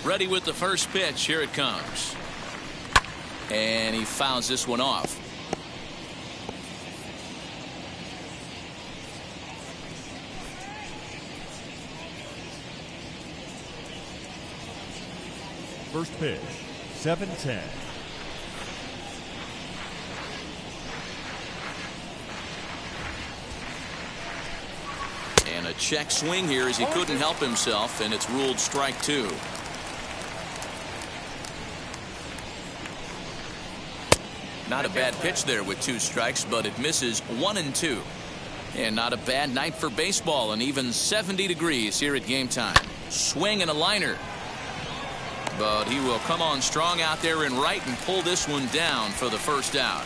Ready with the first pitch. Here it comes. And he fouls this one off. First pitch, 7-10. And a check swing here as he couldn't help himself, and it's ruled strike two. Not a bad pitch there with 2 strikes, but it misses 1-2. And not a bad night for baseball, and even 70 degrees here at game time. Swing and a liner. But he will come on strong out there in right and pull this one down for the first out.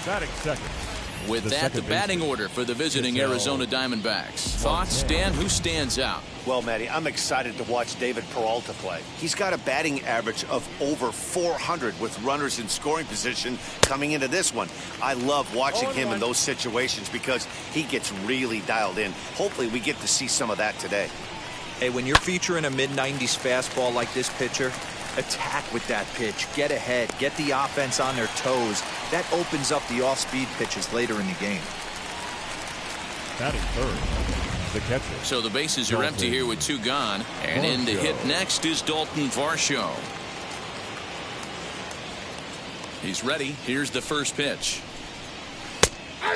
Batting second. With that, the batting order for the visiting Arizona Diamondbacks. Thoughts, Dan? Who stands out? Well, Matty, I'm excited to watch David Peralta play. He's got a batting average of over 400 with runners in scoring position coming into this one. I love watching him in those situations because he gets really dialed in. Hopefully we get to see some of that today. Hey, when you're featuring a mid-90s fastball like this pitcher, attack with that pitch. Get ahead. Get the offense on their toes. That opens up the off-speed pitches later in the game. Batting third, the catcher. So the bases are empty here with 2 gone. And in to hit next is Dalton Varsho. He's ready. Here's the first pitch.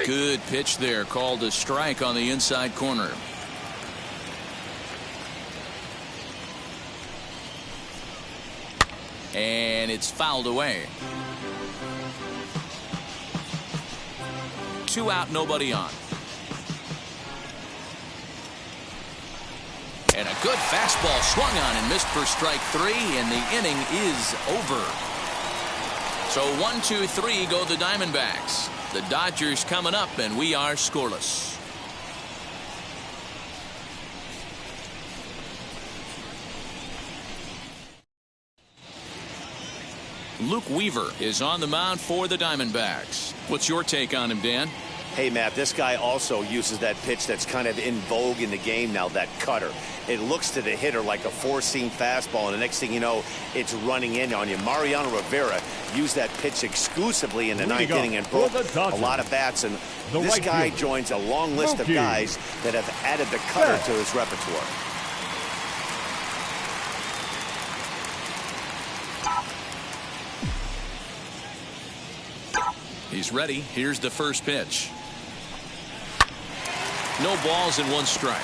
Good pitch there. Called a strike on the inside corner. And it's fouled away. 2 out, nobody on. And a good fastball swung on and missed for strike 3, and the inning is over. So 1-2-3 go the Diamondbacks. The Dodgers coming up, and we are scoreless. Luke Weaver is on the mound for the Diamondbacks. What's your take on him, Dan? Hey, Matt, this guy also uses that pitch that's kind of in vogue in the game now, that cutter. It looks to the hitter like a 4-seam fastball, and the next thing you know, it's running in on you. Mariano Rivera used that pitch exclusively in the 9th inning and broke a lot of bats, and this guy joins a long list of guys that have added the cutter to his repertoire. He's ready. Here's the first pitch. No balls and 1 strike.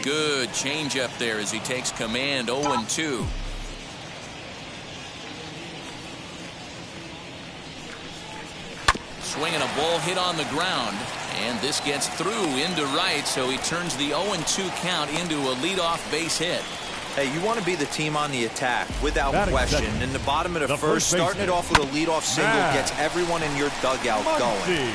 Good changeup there as he takes command. 0-2. Swinging a ball hit on the ground, and this gets through into right, so he turns the 0-2 count into a leadoff base hit. Hey, you want to be the team on the attack without question. In the bottom of the first, starting it off with a leadoff single gets everyone in your dugout going.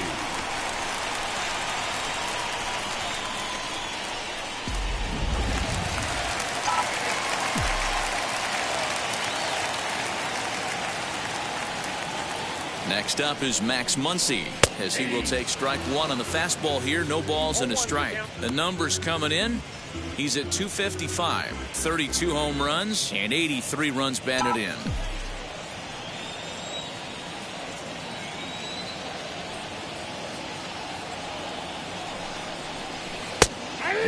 Next up is Max Muncy, as he will take strike 1 on the fastball here. No balls and a strike. The numbers coming in. He's at 255, 32 home runs, and 83 runs batted in.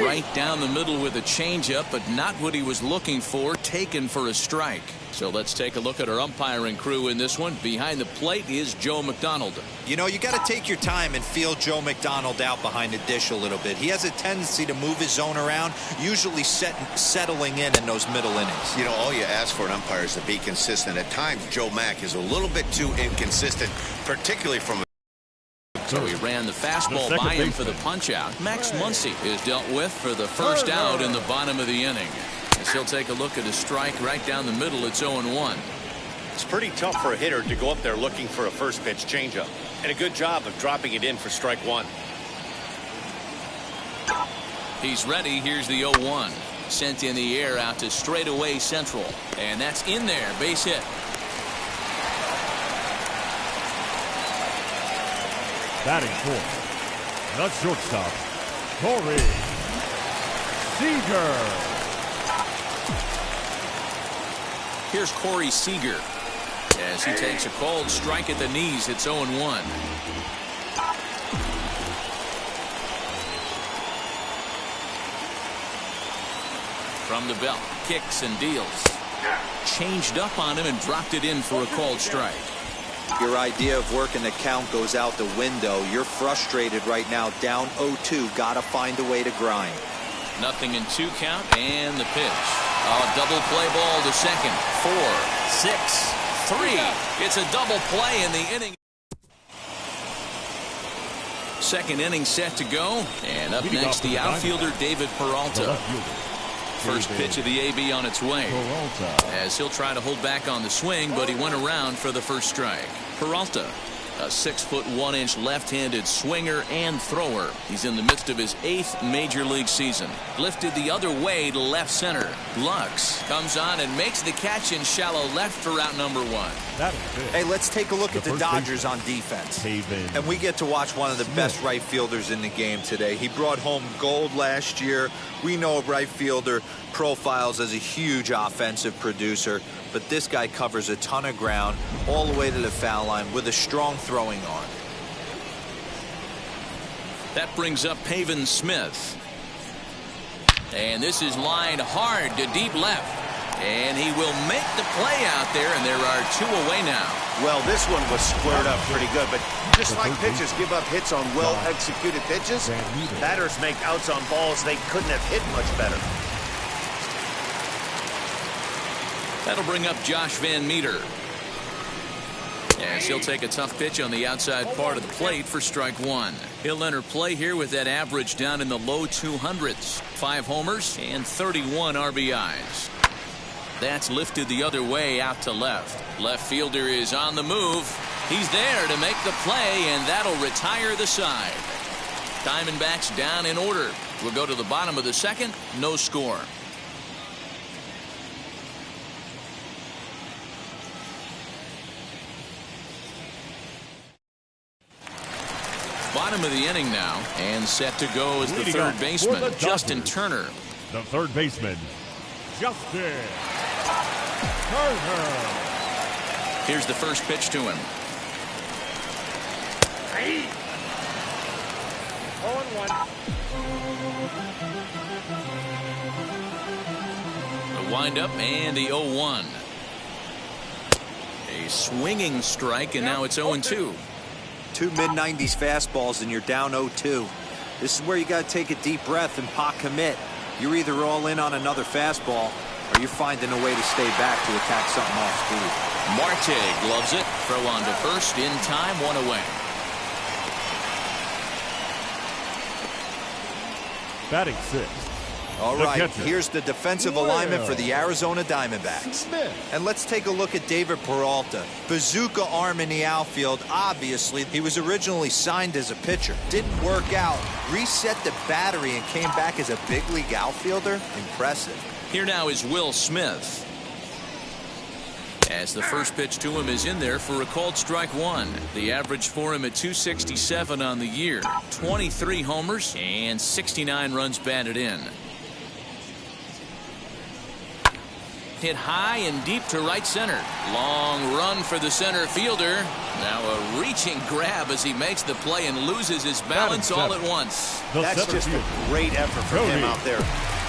Right down the middle with a changeup, but not what he was looking for. Taken for a strike. So let's take a look at our umpiring crew in this one. Behind the plate is Joe McDonald. You know, you got to take your time and feel Joe McDonald out behind the dish a little bit. He has a tendency to move his zone around, usually settling in those middle innings. You know, all you ask for an umpire is to be consistent. At times, Joe Mack is a little bit too inconsistent, particularly from So he ran the fastball by him for the punch-out. Max Muncy is dealt with for the first out in the bottom of the inning. As he'll take a look at a strike right down the middle. It's 0-1. It's pretty tough for a hitter to go up there looking for a first pitch changeup. And a good job of dropping it in for strike 1. He's ready. Here's the 0-1. Sent in the air out to straightaway central. And that's in there. Base hit. Batting fourth, the shortstop, Corey Seager. Here's Corey Seager as he takes a cold strike at the knees. It's 0-1. From the belt, kicks and deals. Changed up on him and dropped it in for a called strike. Your idea of working the count goes out the window. You're frustrated right now, down 0-2. Gotta find a way to grind. Nothing in 2 count, and the pitch. A double play ball to second. 4, 6, 3. It's a double play in the inning. Second inning set to go, and up next the outfielder David Peralta. First pitch of the AB on its way, as he'll try to hold back on the swing, but he went around for the first strike. Peralta, a 6'1" left-handed swinger and thrower. He's in the midst of his 8th major league season. Lifted the other way to left center. Lux comes on and makes the catch in shallow left for out number 1. Hey, let's take a look at the Dodgers on defense. And we get to watch one of the best right fielders in the game today. He brought home gold last year. We know a right fielder profiles as a huge offensive producer, but this guy covers a ton of ground all the way to the foul line with a strong throwing arm. That brings up Pavin Smith. And this is lined hard to deep left. And he will make the play out there, and there are 2 away now. Well, this one was squared up pretty good, but just like pitchers give up hits on well-executed pitches, batters make outs on balls they couldn't have hit much better. That'll bring up Josh Van Meter. As he'll take a tough pitch on the outside part of the plate for strike 1. He'll enter play here with that average down in the low 200s. 5 homers and 31 RBIs. That's lifted the other way out to left. Left fielder is on the move. He's there to make the play, and that'll retire the side. Diamondbacks down in order. We'll go to the bottom of the second. No score. Bottom of the inning now, and set to go is the third baseman, Justin Turner. The third baseman, Justin Turner. Here's the first pitch to him. 0-1. The windup and the 0-1. A swinging strike, and now it's 0-2. 2 mid-90s fastballs and you're down 0-2. This is where you got to take a deep breath and pot commit. You're either all in on another fastball or you're finding a way to stay back to attack something off speed. Marte gloves it. Throw on to first in time. 1 away. Batting 6th. All right, here's the defensive alignment for the Arizona Diamondbacks. And let's take a look at David Peralta. Bazooka arm in the outfield. Obviously, he was originally signed as a pitcher. Didn't work out. Reset the battery and came back as a big league outfielder. Impressive. Here now is Will Smith. As the first pitch to him is in there for a called strike 1. The average for him at 267 on the year. 23 homers and 69 runs batted in. Hit high and deep to right center. Long run for the center fielder. Now a reaching grab as he makes the play and loses his balance all at once. That's just a great effort from him out there.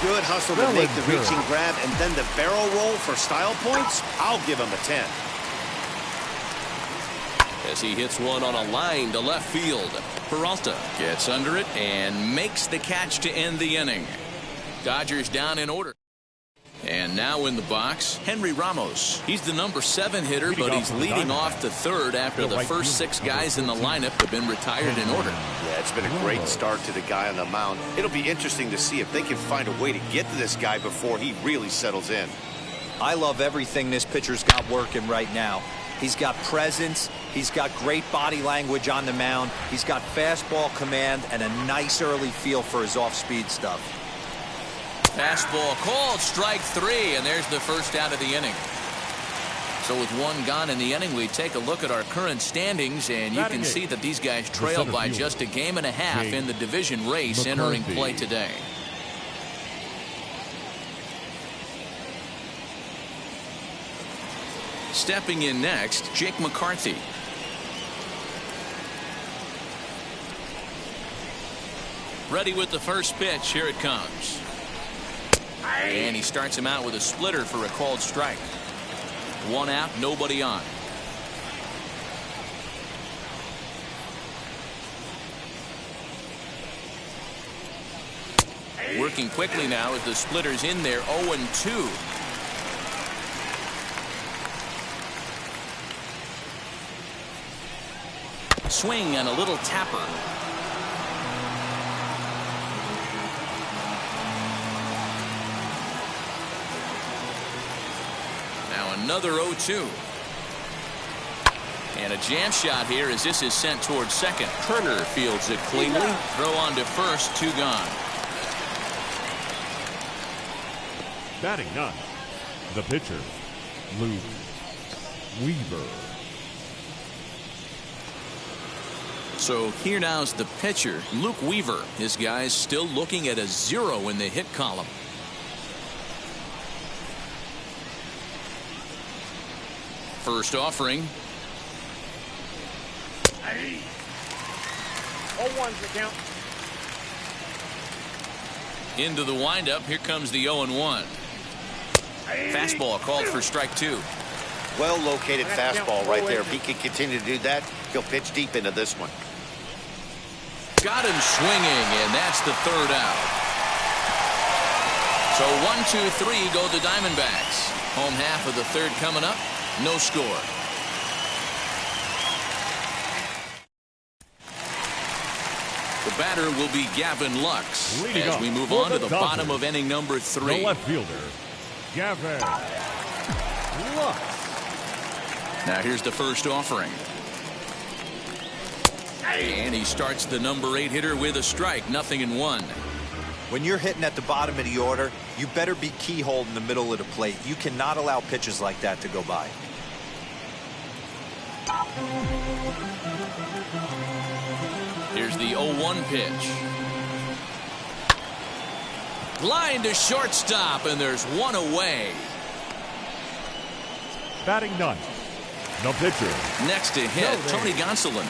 Good hustle to make the reaching grab, and then the barrel roll for style points. I'll give him a 10. As he hits one on a line to left field. Peralta gets under it and makes the catch to end the inning. Dodgers down in order. And now in the box, Henry Ramos. He's the number 7 hitter, but he's leading off the third after the first 6 guys in the lineup have been retired in order. Yeah, it's been a great start to the guy on the mound. It'll be interesting to see if they can find a way to get to this guy before he really settles in. I love everything this pitcher's got working right now. He's got presence. He's got great body language on the mound. He's got fastball command and a nice early feel for his off-speed stuff. Fastball called, strike 3, and there's the first out of the inning. So with one gone in the inning, we take a look at our current standings, and you can see that these guys trail by just a game and a half in the division race entering play today. Stepping in next, Jake McCarthy. Ready with the first pitch. Here it comes. And he starts him out with a splitter for a called strike. 1 out, nobody on. Working quickly now as the splitter's in there. 0-2. Swing and a little tapper. Now another 0-2. And a jam shot here as this is sent towards second. Turner fields it cleanly. Throw on to first, 2 gone. Batting 9, the pitcher, Luke Weaver. So here now's the pitcher, Luke Weaver. His guy's still looking at a 0 in the hit column. First offering. 0-1's the count. Into the windup. Here comes the 0-1. Fastball called for strike 2. Well located fastball right there. If he can continue to do that, he'll pitch deep into this one. Got him swinging, and that's the 3rd out. So 1, 2, 3 go the Diamondbacks. Home half of the 3rd coming up. No score. The batter will be Gavin Lux as we move on to the bottom of inning number 3. The left fielder, Gavin Lux. Now here's the first offering. And he starts the number 8 hitter with a strike. 0-1. When you're hitting at the bottom of the order, you better be keyholed in the middle of the plate. You cannot allow pitches like that to go by. Here's the 0-1 pitch. Line to shortstop, and there's 1 away. Batting 9, the pitcher. Next to hit, Tony Gonsolin.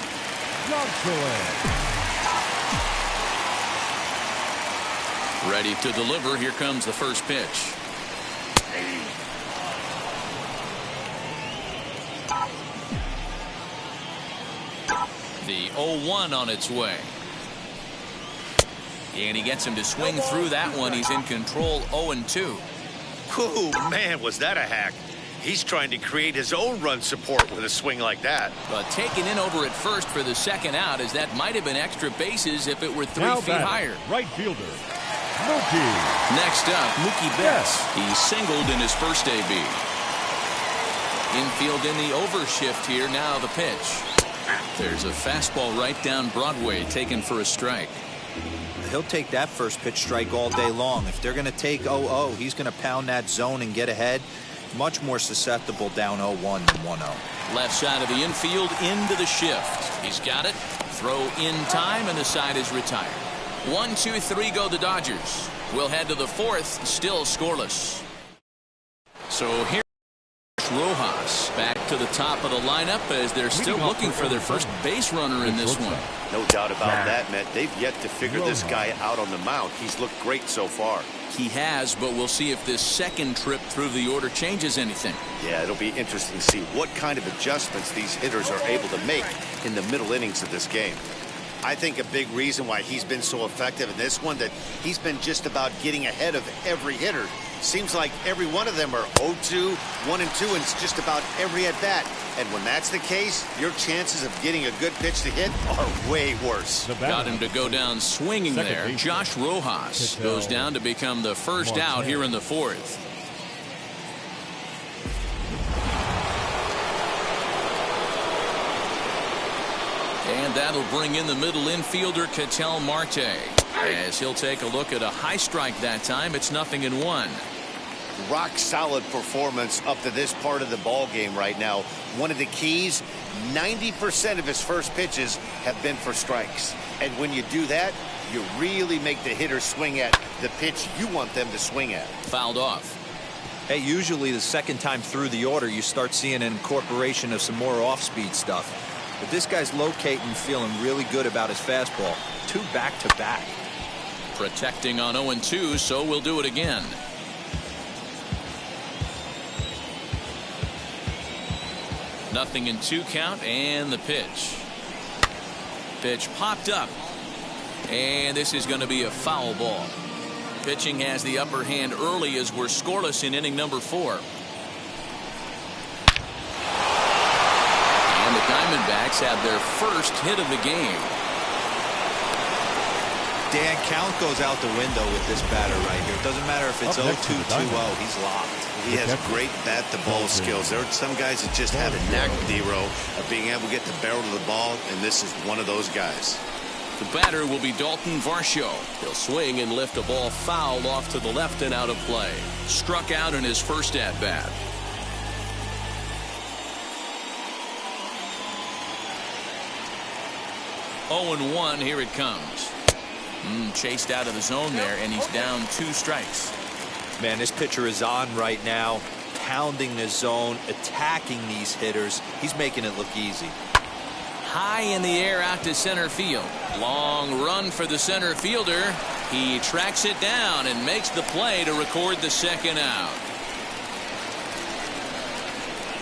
Ready to deliver. Here comes the first pitch. The 0-1 on its way. And he gets him to swing through that one. He's in control. 0-2. Oh, man, was that a hack. He's trying to create his own run support with a swing like that. But taken in over at first for the 2nd out, as that might have been extra bases if it were 3 feet higher. Right fielder, Mookie. Next up, Mookie Betts. He singled in his first AB. Infield in the overshift here. Now the pitch. There's a fastball right down Broadway, taken for a strike. He'll take that first pitch strike all day long. If they're going to take 0-0, he's going to pound that zone and get ahead. Much more susceptible down 0-1 than 1-0. Left side of the infield into the shift. He's got it. Throw in time, and the side is retired. 1, 2, 3 go the Dodgers. We'll head to the 4th, still scoreless. So here Rojas back to the top of the lineup as they're still looking for their first base runner in this one. No doubt about that, Matt. They've yet to figure this guy out on the mound. He's looked great so far. He has, but we'll see if this second trip through the order changes anything. Yeah, it'll be interesting to see what kind of adjustments these hitters are able to make in the middle innings of this game. I think a big reason why he's been so effective in this one, that he's been just about getting ahead of every hitter. Seems like every one of them are 0-2, 1-2, and it's just about every at-bat. And when that's the case, your chances of getting a good pitch to hit are way worse. Got him to go down swinging there. Josh Rojas goes down to become the first out here in the 4th. And that'll bring in the middle infielder Ketel Marte. As he'll take a look at a high strike that time. It's 0-1. Rock solid performance up to this part of the ball game right now. One of the keys, 90% of his first pitches have been for strikes. And when you do that, you really make the hitter swing at the pitch you want them to swing at. Fouled off. Hey, usually the second time through the order you start seeing an incorporation of some more off-speed stuff. But this guy's locating, feeling really good about his fastball. 2 back-to-back. Protecting on 0-2, so we'll do it again. Nothing in 2 count, and the pitch. Pitch popped up. And this is going to be a foul ball. Pitching has the upper hand early as we're scoreless in inning number 4. And the Diamondbacks have their first hit of the game. Dan, count goes out the window with this batter right here. It doesn't matter if it's 0-2, 2-0. He's locked. He has great bat-to-ball skills. There are some guys that just have a knack, D-Row, of being able to get the barrel of the ball, and this is one of those guys. The batter will be Dalton Varsho. He'll swing and lift a ball foul off to the left and out of play. Struck out in his first at-bat. Oh, 0-1, here it comes. Chased out of the zone there, and he's down 2 strikes. Man, this pitcher is on right now, pounding the zone, attacking these hitters. He's making it look easy. High in the air out to center field. Long run for the center fielder. He tracks it down and makes the play to record the second out.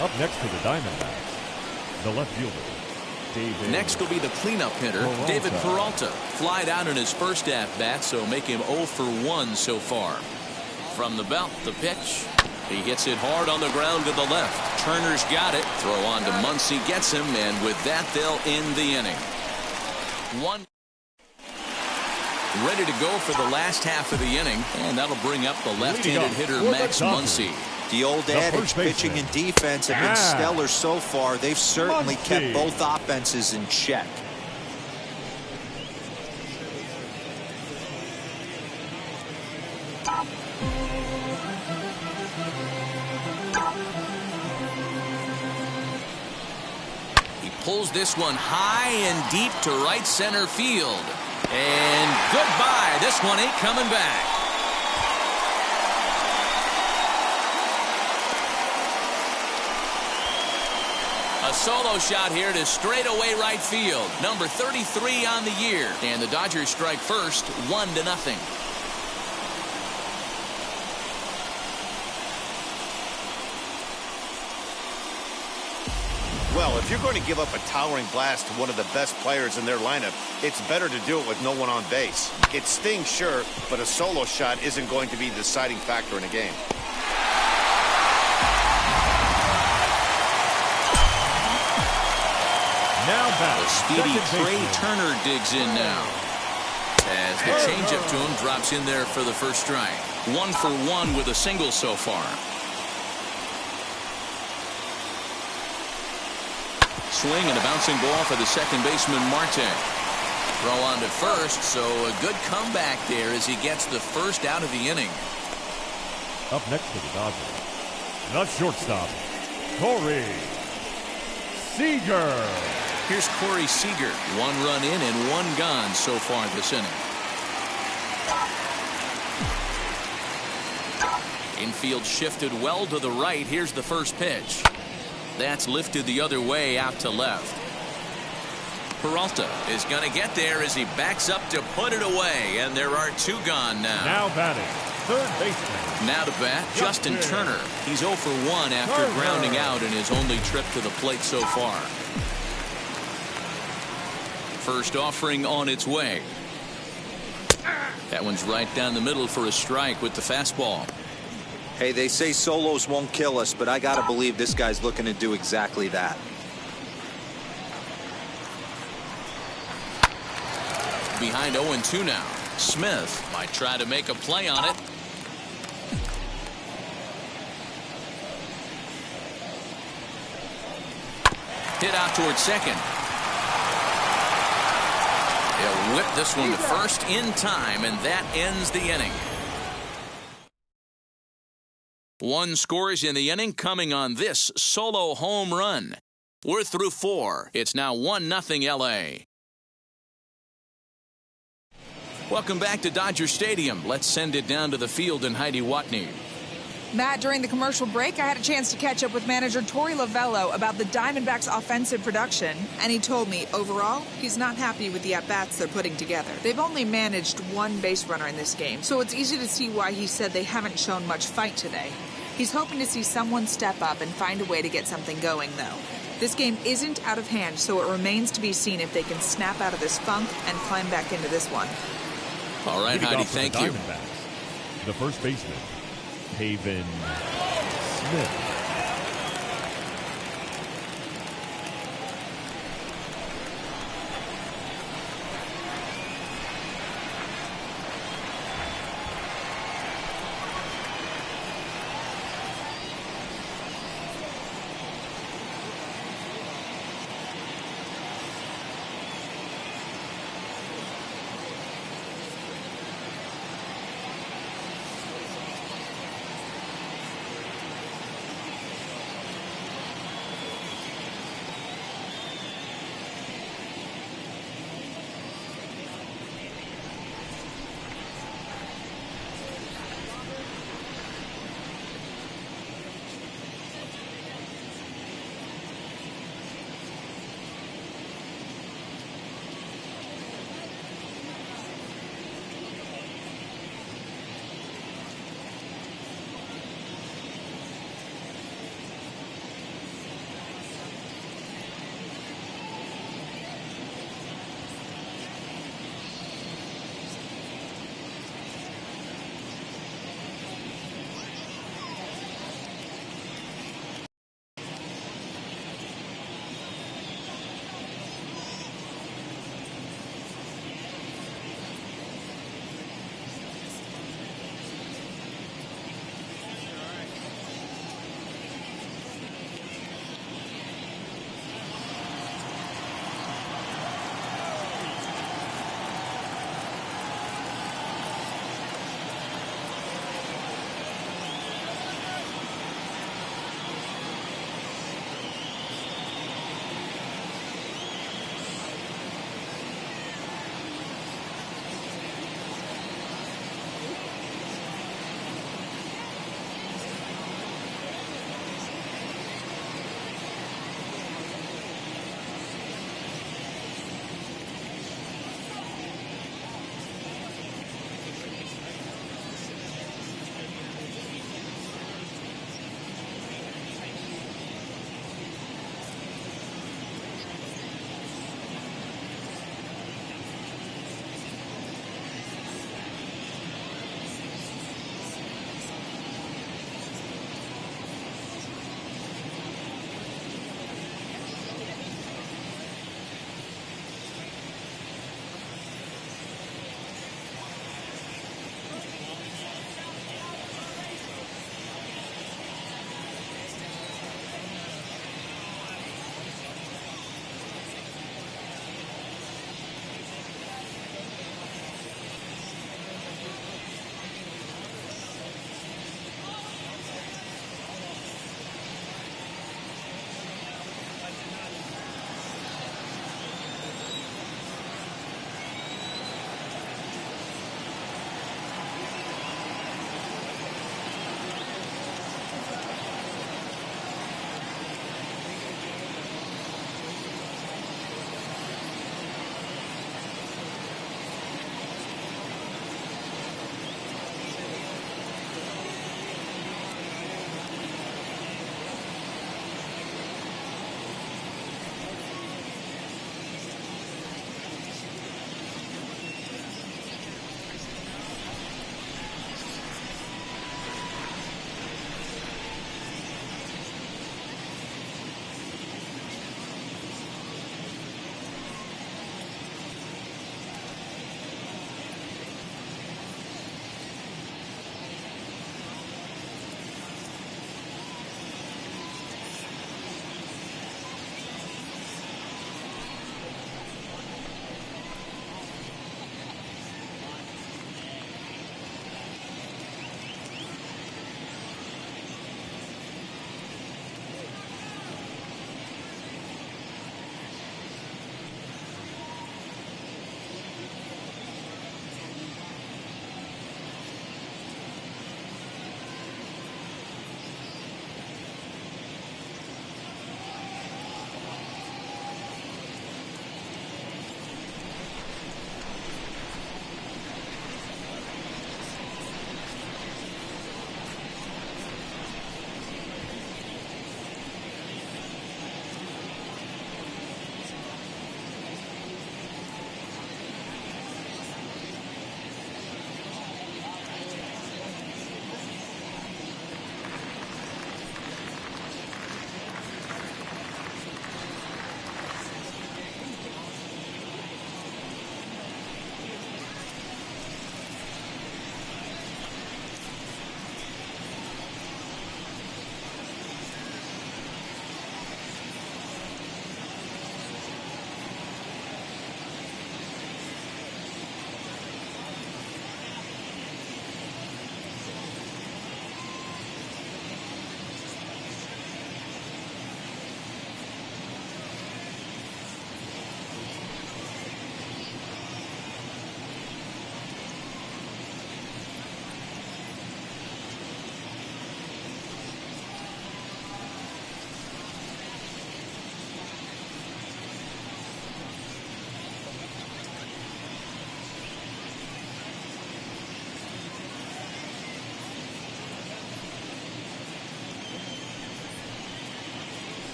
Up next for the Diamondbacks, the left fielder, David. Next will be the cleanup hitter, David Peralta. Flied out in his first at-bat, so make him 0 for 1 so far. From the belt, the pitch. He hits it hard on the ground to the left. Turner's got it. Throw on to Muncy, gets him, and with that, they'll end the inning. One ready to go for the last half of the inning, and that'll bring up the left-handed hitter, Max Muncy. The old adage, pitching and defense have been stellar so far. They've certainly kept both offenses in check. Pulls this one high and deep to right center field. And goodbye. This one ain't coming back. A solo shot here to straightaway right field. Number 33 on the year. And the Dodgers strike first, 1-0. Well, if you're going to give up a towering blast to one of the best players in their lineup, it's better to do it with no one on base. It stings, sure, but a solo shot isn't going to be the deciding factor in a game. Now back. The speedy Trey Turner digs in now. As the changeup to him drops in there for the first strike. 1 for 1 with a single so far. Swing and a bouncing ball for the second baseman, Marte. Throw on to first, so a good comeback there as he gets the first out of the inning. Up next for the Dodgers, the shortstop, Corey Seager. Here's Corey Seager. 1 run in and 1 gone so far this inning. Infield shifted well to the right. Here's the first pitch. That's lifted the other way out to left. Peralta is going to get there as he backs up to put it away, and there are 2 gone now. Now batting, third baseman. Now to bat, Justin Turner. He's 0 for 1 after grounding out in his only trip to the plate so far. First offering on its way. That one's right down the middle for a strike with the fastball. Hey, they say solos won't kill us, but I got to believe this guy's looking to do exactly that. Behind 0-2 now. Smith might try to make a play on it. Hit out towards second. They'll whip this one to first in time, and that ends the inning. One scores in the inning coming on this solo home run. We're through 4. It's now 1-0 LA. Welcome back to Dodger Stadium. Let's send it down to the field in Heidi Watney. Matt, during the commercial break, I had a chance to catch up with manager Torey Lovello about the Diamondbacks' offensive production, and he told me, overall, he's not happy with the at-bats they're putting together. They've only managed one base runner in this game, so it's easy to see why he said they haven't shown much fight today. He's hoping to see someone step up and find a way to get something going, though. This game isn't out of hand, so it remains to be seen if they can snap out of this funk and climb back into this one. All right, Heidi, thank you. The first baseman, Haven Smith.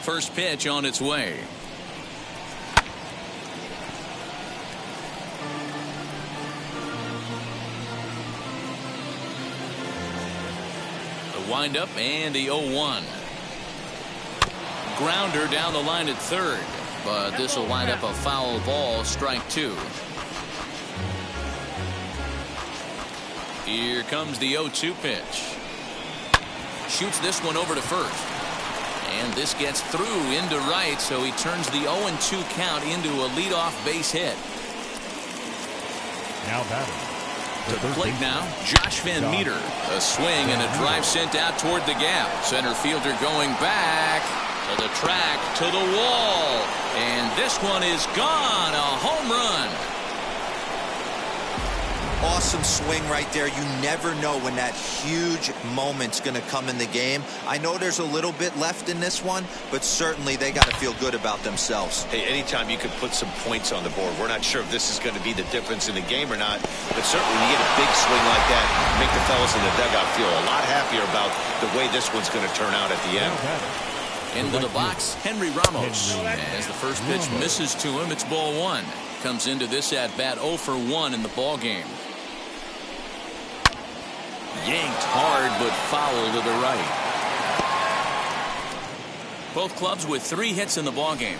First pitch on its way. The windup and the 0-1. Grounder down the line at third, but this will wind up a foul ball, strike two. Here comes the 0-2 pitch. Shoots this one over to first. And this gets through into right, so he turns the 0-2 count into a leadoff base hit. Now batting. To the plate now, Josh Van Meter. A swing and a drive sent out toward the gap. Center fielder going back to the track, to the wall. And this one is gone. A home run. Awesome swing right there. You never know when that huge moment's going to come in the game. I know there's a little bit left in this one, but certainly they got to feel good about themselves. Hey, anytime you can put some points on the board, we're not sure if this is going to be the difference in the game or not, but certainly when you get a big swing like that, make the fellas in the dugout feel a lot happier about the way this one's going to turn out at the end. Into the box, Henry Ramos. As the first pitch misses to him, it's ball one. Comes into this at bat 0 for 1 in the ball game. Yanked hard, but foul to the right. Both clubs with 3 hits in the ball game.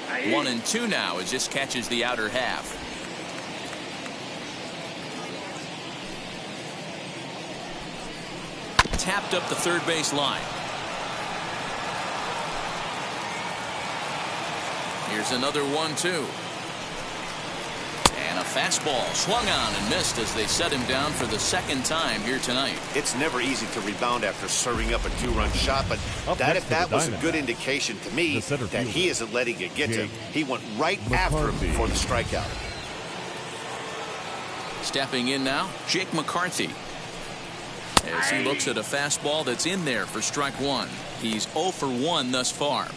1-2 now as this catches the outer half. Tapped up the third base line. Here's another 1-2. And a fastball swung on and missed as they set him down for the second time here tonight. It's never easy to rebound after serving up a 2-run shot, but that was a good indication to me that he isn't letting it get to him. He went right after him before the strikeout. Stepping in now, Jake McCarthy. As he looks at a fastball that's in there for strike one. He's 0 for 1 thus far.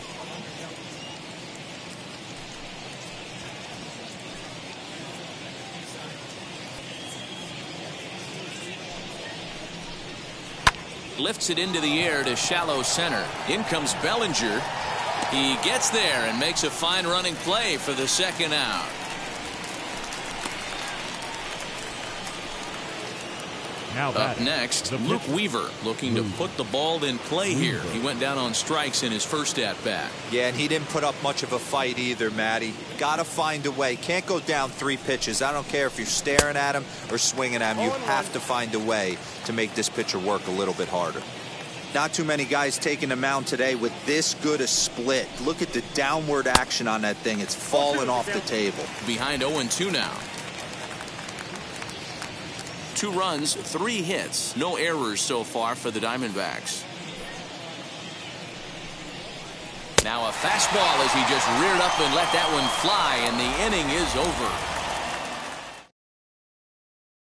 Lifts it into the air to shallow center. In comes Bellinger. He gets there and makes a fine running play for the second out. Now up next, Luke Weaver looking to put the ball in play here. He went down on strikes in his first at bat. Yeah, and he didn't put up much of a fight either, Matty. Got to find a way. Can't go down 3 pitches. I don't care if you're staring at him or swinging at him. You have to find a way to make this pitcher work a little bit harder. Not too many guys taking the mound today with this good a split. Look at the downward action on that thing. It's falling off the table. Behind 0-2 now. 2 runs, 3 hits, no errors so far for the Diamondbacks. Now a fastball as he just reared up and let that one fly, and the inning is over.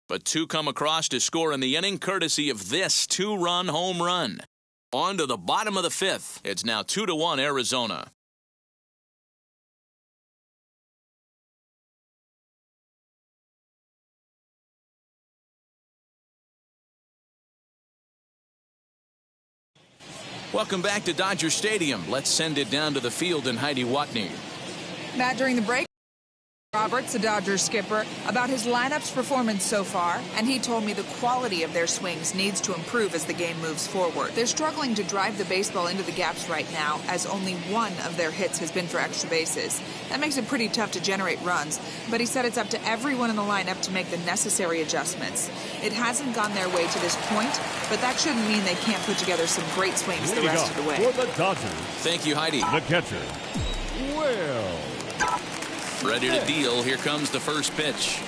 But 2 come across to score in the inning, courtesy of this 2-run home run. On to the bottom of the 5th. It's now 2-1 Arizona. Welcome back to Dodger Stadium. Let's send it down to the field in Heidi Watney. Matt, during the break, Roberts, the Dodgers skipper, about his lineup's performance so far, and he told me the quality of their swings needs to improve as the game moves forward. They're struggling to drive the baseball into the gaps right now, as only 1 of their hits has been for extra bases. That makes it pretty tough to generate runs, but he said it's up to everyone in the lineup to make the necessary adjustments. It hasn't gone their way to this point, but that shouldn't mean they can't put together some great swings the rest of the way. For the Dodgers, thank you, Heidi. the catcher, Will. Ready to deal. Here comes the first pitch.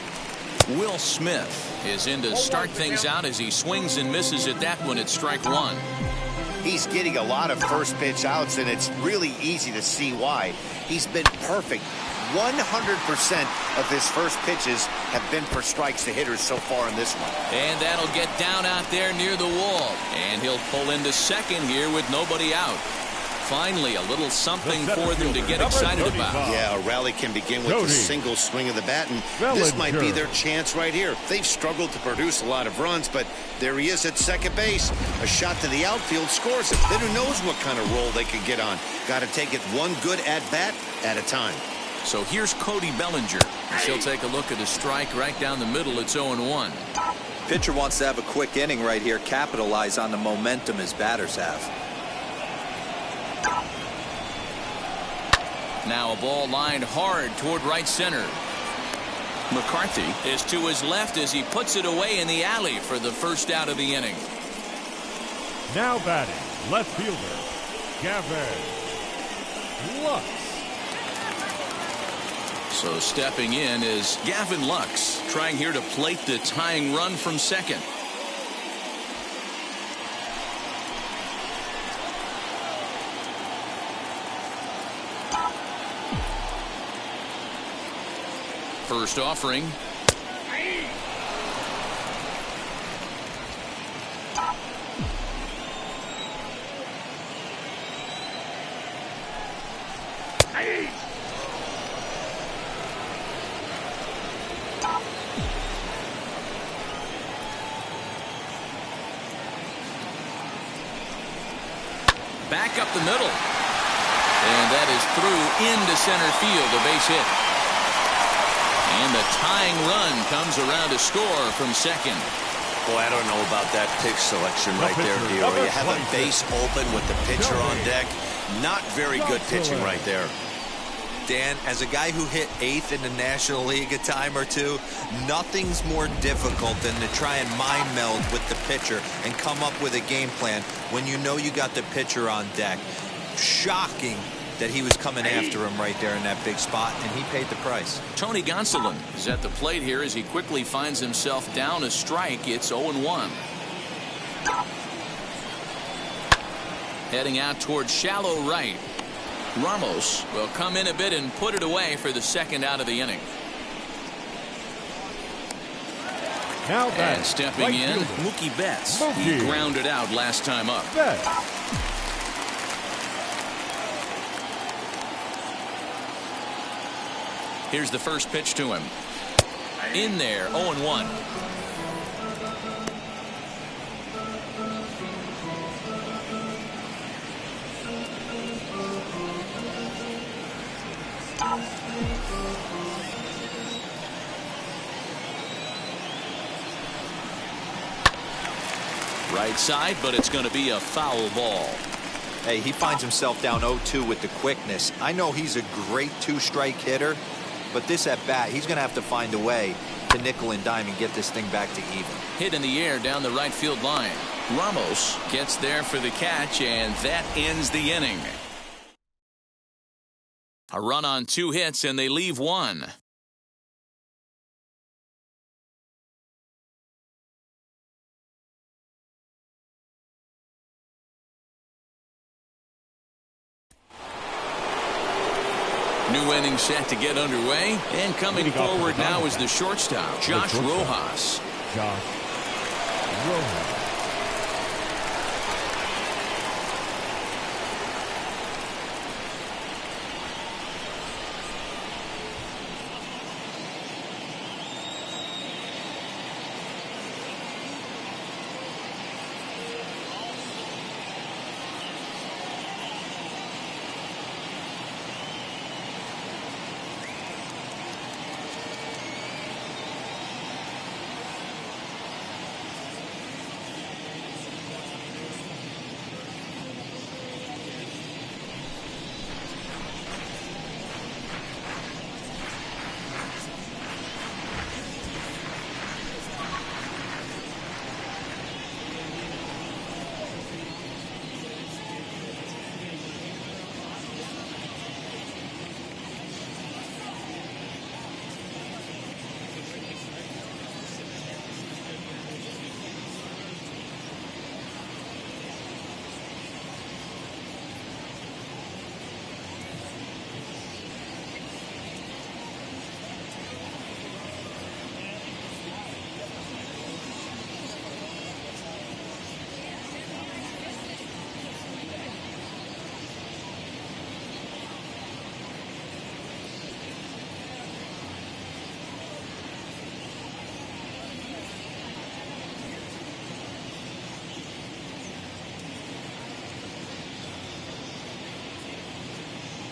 Will Smith is in to start things out as he swings and misses at that one at strike 1. He's getting a lot of first pitch outs, and it's really easy to see why. He's been perfect. 100% of his first pitches have been for strikes to hitters so far in this one. And that'll get down out there near the wall. And he'll pull into second here with nobody out. Finally, a little something for them to get excited about. Yeah, a rally can begin with a single swing of the bat, and this might be their chance right here. They've struggled to produce a lot of runs, but there he is at second base. A shot to the outfield scores it. Then who knows what kind of roll they could get on. Got to take it one good at-bat at a time. So here's Cody Bellinger. He'll take a look at a strike right down the middle. It's 0-1. Pitcher wants to have a quick inning right here, capitalize on the momentum his batters have. Now a ball lined hard toward right center. McCarthy is to his left as he puts it away in the alley for the first out of the inning. Now batting, left fielder, Gavin Lux. So stepping in is Gavin Lux, trying here to plate the tying run from second. First offering. Back up the middle. And that is through into center field, a base hit. And the tying run comes around to score from second. Boy, I don't know about that pitch selection right there, Dior. You have a base open with the pitcher on deck. Not very good pitching right there. Dan, as a guy who hit 8th in the National League a time or two, nothing's more difficult than to try and mind meld with the pitcher and come up with a game plan when you know you got the pitcher on deck. Shocking that he was coming after him right there in that big spot, and he paid the price. Tony Gonsolin is at the plate here as he quickly finds himself down a strike. It's 0-1. Heading out towards shallow right. Ramos will come in a bit and put it away for the second out of the inning. Now and stepping right in, Mookie Betts. He grounded out last time up. Here's the first pitch to him. In there, 0-1. Right side, but it's going to be a foul ball. Hey, he finds himself down 0-2 with the quickness. I know he's a great two-strike hitter, but this at bat, he's going to have to find a way to nickel and dime and get this thing back to even. Hit in the air down the right field line. Ramos gets there for the catch, and that ends the inning. A run on 2 hits, and they leave 1. New inning set to get underway, and coming forward now is the shortstop, Josh Rojas.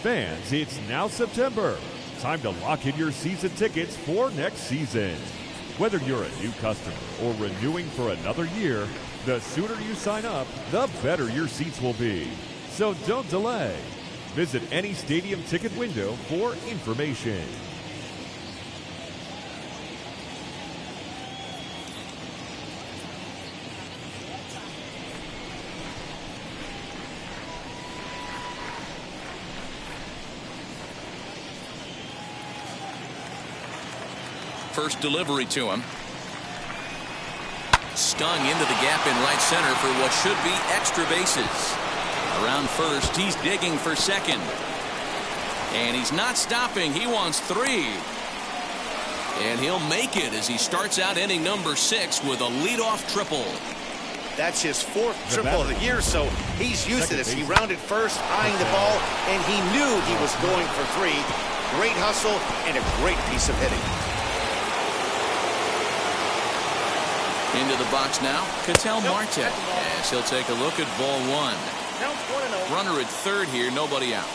Fans, it's now September. Time to lock in your season tickets for next season. Whether you're a new customer or renewing for another year, the sooner you sign up, the better your seats will be. So don't delay. Visit any stadium ticket window for information. First delivery to him. Stung into the gap in right center for what should be extra bases. Around first, he's digging for second. And he's not stopping. He wants 3. And he'll make it as he starts out inning number 6 with a leadoff triple. That's his 4th triple of the year, so he's used to this. He rounded first, eyeing the ball, and he knew he was going for 3. Great hustle and a great piece of hitting. Into the box now, Ketel Marte, as he'll take a look at ball 1. Runner at third here, nobody out.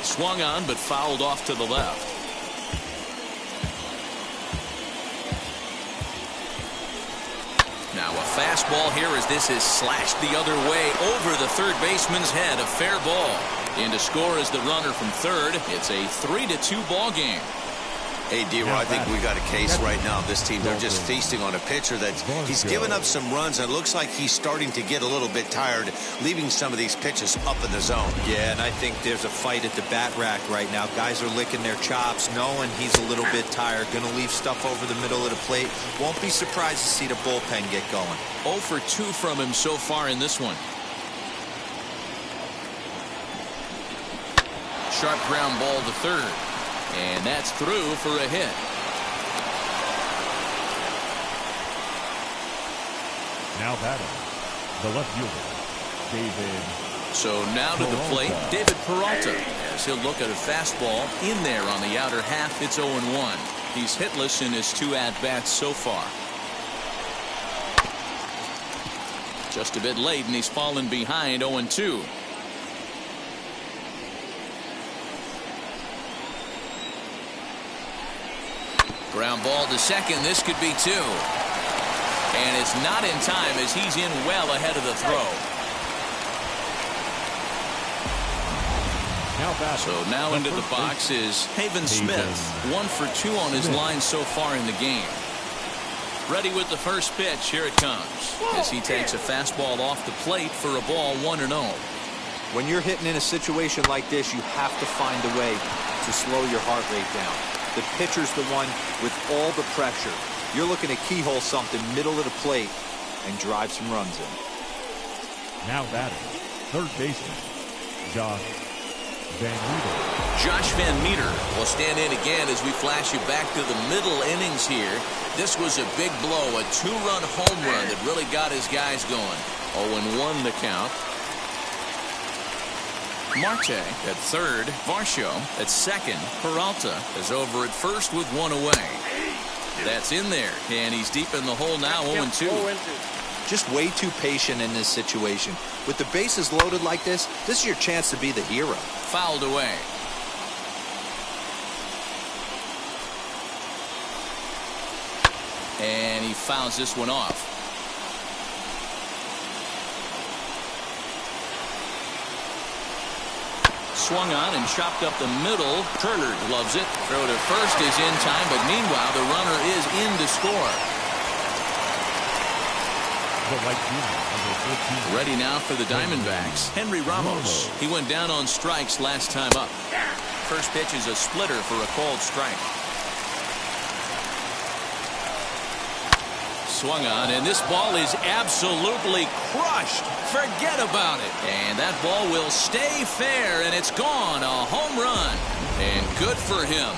Swung on, but fouled off to the left. Now a fastball here as this is slashed the other way over the third baseman's head. A fair ball. In to score is the runner from third. It's a 3-2 ball game. Hey, D-Roy, I think we got a case right now. This team, they're just feasting on a pitcher that's he's given up some runs, and it looks like he's starting to get a little bit tired, leaving some of these pitches up in the zone. Yeah, and I think there's a fight at the bat rack right now. Guys are licking their chops, knowing he's a little bit tired, going to leave stuff over the middle of the plate. Won't be surprised to see the bullpen get going. 0 for 2 from him so far in this one. Sharp ground ball to third. And that's through for a hit. Now batting, the left fielder, David. So now to the plate, David Peralta, as he'll look at a fastball in there on the outer half. It's 0-1. He's hitless in his 2 at-bats so far. Just a bit late, and he's fallen behind 0-2. Ground ball to second. This could be 2. And it's not in time as he's in well ahead of the throw. So now into the box is Haven Smith. 1 for 2 on his line so far in the game. Ready with the first pitch. Here it comes. As he takes a fastball off the plate for a ball 1-0. When you're hitting in a situation like this, you have to find a way to slow your heart rate down. The pitcher's the one with all the pressure. You're looking to keyhole something middle of the plate and drive some runs in. Now batting, third baseman, Josh Van Meter. Josh Van Meter will stand in again as we flash you back to the middle innings here. This was a big blow, a 2-run home run that really got his guys going. 0-1 the count. Marte at third, Varsho at second. Peralta is over at first with 1 away. That's in there, and he's deep in the hole now, 0-2. Just way too patient in this situation. With the bases loaded like this is your chance to be the hero. Fouled away. And he fouls this one off. Swung on and chopped up the middle. Turner loves it. Throw to first is in time, but meanwhile the runner is in to score. Ready now for the Diamondbacks, Henry Ramos. He went down on strikes last time up. First pitch is a splitter for a called strike. Swung on, and this ball is absolutely crushed. Forget about it. And that ball will stay fair, and it's gone. A home run. And good for him.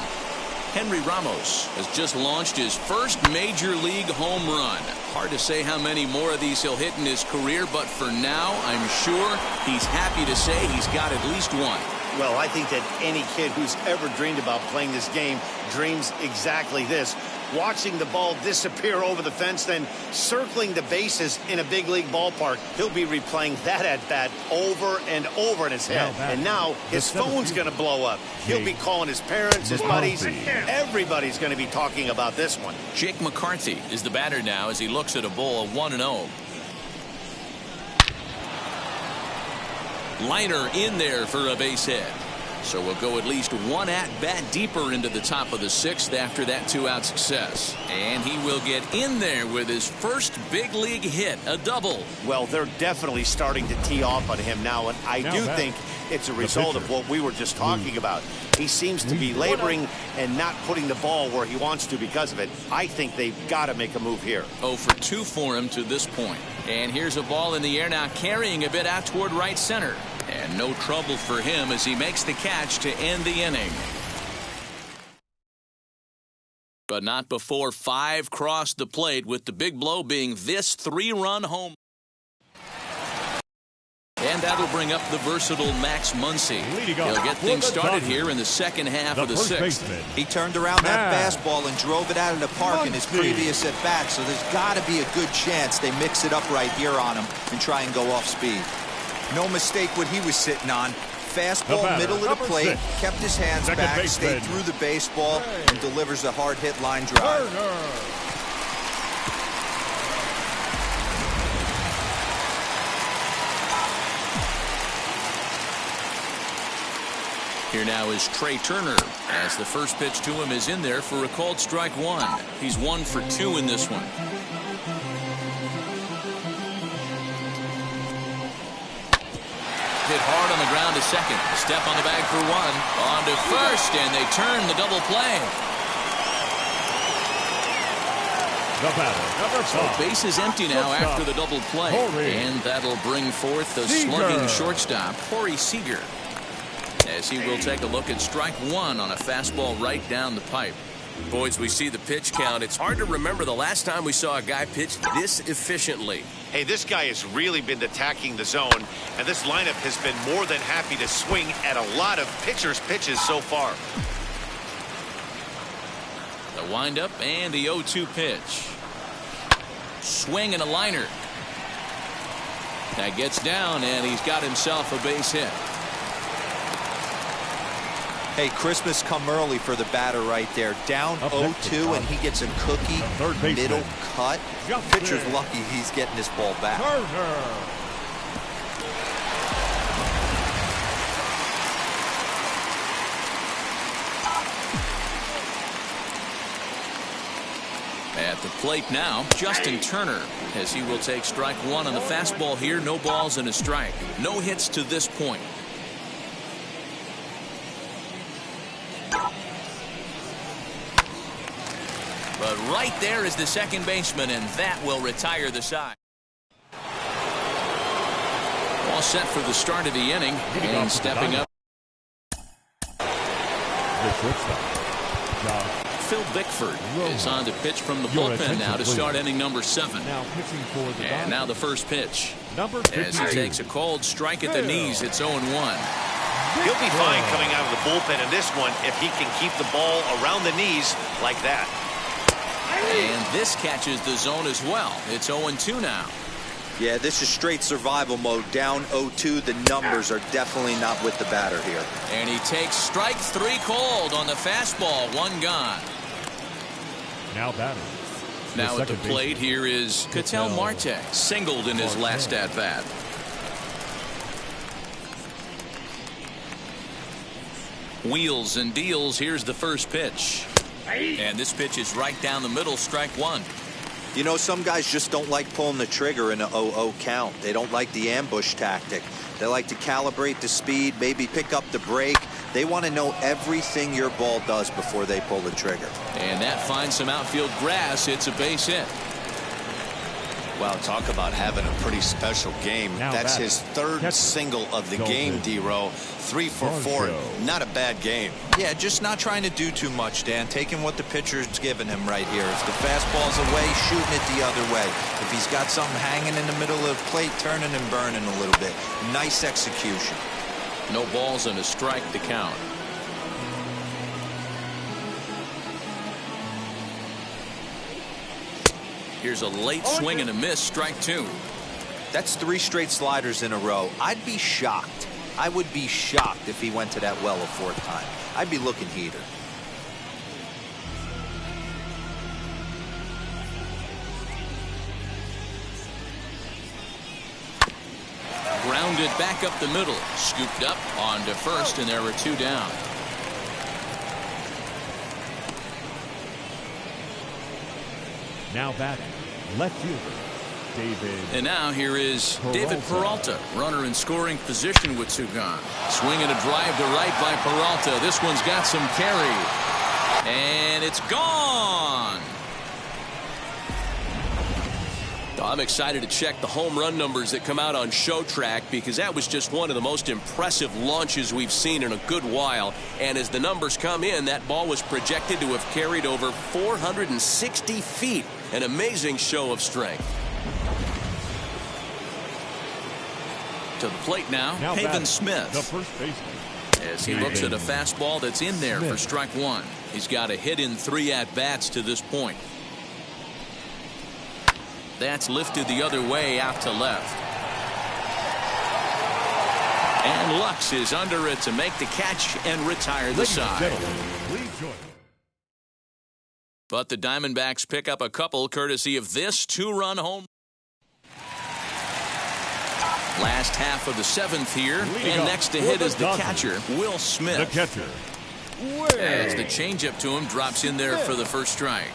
Henry Ramos has just launched his first major league home run. Hard to say how many more of these he'll hit in his career, but for now, I'm sure he's happy to say he's got at least one. Well, I think that any kid who's ever dreamed about playing this game dreams exactly this. Watching the ball disappear over the fence, then circling the bases in a big league ballpark. He'll be replaying that at-bat over and over in his head. And now his phone's going to blow up. He'll be calling his parents, his buddies. Everybody's going to be talking about this one. Jake McCarthy is the batter now as he looks at a ball of 1-0. Liner in there for a base hit. So we'll go at least one at-bat deeper into the top of the sixth after that two-out success. And he will get in there with his first big league hit, a double. Well, they're definitely starting to tee off on him now, and I do think it's a result of what we were just talking about. He seems to be laboring and not putting the ball where he wants to because of it. I think they've got to make a move here. 0 for 2 for him to this point. And here's a ball in the air now, carrying a bit out toward right center. And no trouble for him as he makes the catch to end the inning. But not before 5 crossed the plate, with the big blow being this 3-run home. And that'll bring up the versatile Max Muncy. He'll get things started here in the second half of the sixth. He turned around that fastball and drove it out of the park in his previous at-bat, so there's got to be a good chance they mix it up right here on him and try and go off speed. No mistake what he was sitting on. Fastball, middle of the plate, kept his hands back, stayed through the baseball, and delivers a hard-hit line drive. Here now is Trey Turner as the first pitch to him is in there for a called strike 1. He's 1 for 2 in this one. Hit hard on the ground to second. Step on the bag for 1. On to first, and they turn the double play. The batter, number 5. So base is empty now after the double play. And that'll bring forth the slugging shortstop, Corey Seager, as he will take a look at strike 1 on a fastball right down the pipe. Boys, we see the pitch count. It's hard to remember the last time we saw a guy pitch this efficiently. Hey, this guy has really been attacking the zone, and this lineup has been more than happy to swing at a lot of pitchers' pitches so far. The windup and the 0-2 pitch. Swing and a liner. That gets down, and he's got himself a base hit. Hey, Christmas come early for the batter right there. Down 0-2, and he gets a cookie, middle cut. Pitcher's lucky he's getting this ball back. At the plate now, Justin Turner, as he will take strike 1 on the fastball here. No balls and a strike. No hits to this point. But right there is the second baseman, and that will retire the side. All set for the start of the inning, and stepping up. Phil Bickford is on to pitch from the bullpen now to start inning number 7. And now the first pitch. As he takes a cold strike at the knees, it's 0-1. He'll be fine coming out of the bullpen in this one if he can keep the ball around the knees like that. And this catches the zone as well. It's 0-2 now. Yeah, this is straight survival mode. Down 0-2. The numbers are definitely not with the batter here. And he takes strike 3 cold on the fastball. 1 gone. Now batting. Now at the plate here is Ketel Marte, singled in his last at-bat. Wheels and deals. Here's the first pitch. And this pitch is right down the middle, strike 1. You know, some guys just don't like pulling the trigger in a 0-0 count. They don't like the ambush tactic. They like to calibrate the speed, maybe pick up the brake. They want to know everything your ball does before they pull the trigger. And that finds some outfield grass. It's a base hit. Wow, talk about having a pretty special game. That's his 3rd single of the game, D-Row. 3 for 4. Not a bad game. Yeah, just not trying to do too much, Dan. Taking what the pitcher's giving him right here. If the fastball's away, shooting it the other way. If he's got something hanging in the middle of the plate, turning and burning a little bit. Nice execution. No balls and a strike to count. Here's a late swing and a miss, strike 2. That's 3 straight sliders in a row. I'd be shocked. I would be shocked if he went to that well a 4th time. I'd be looking heater. Grounded back up the middle. Scooped up on to first, and there were 2 down. Now batting, left fielder, David. And now here is David Peralta, runner in scoring position with 2 gone. Swing and a drive to right by Peralta. This one's got some carry. And it's gone. I'm excited to check the home run numbers that come out on Show Track, because that was just one of the most impressive launches we've seen in a good while. And as the numbers come in, that ball was projected to have carried over 460 feet. An amazing show of strength. To the plate now Haven Smith. The first baseman. As he looks at a fastball that's in there for strike 1. He's got a hit in 3 at-bats to this point. That's lifted the other way out to left. And Lux is under it to make the catch and retire the side. But the Diamondbacks pick up a couple courtesy of this 2-run home. Last half of the 7th here, and next to hit is the catcher, Will Smith. The catcher, as the changeup to him drops in there for the first strike.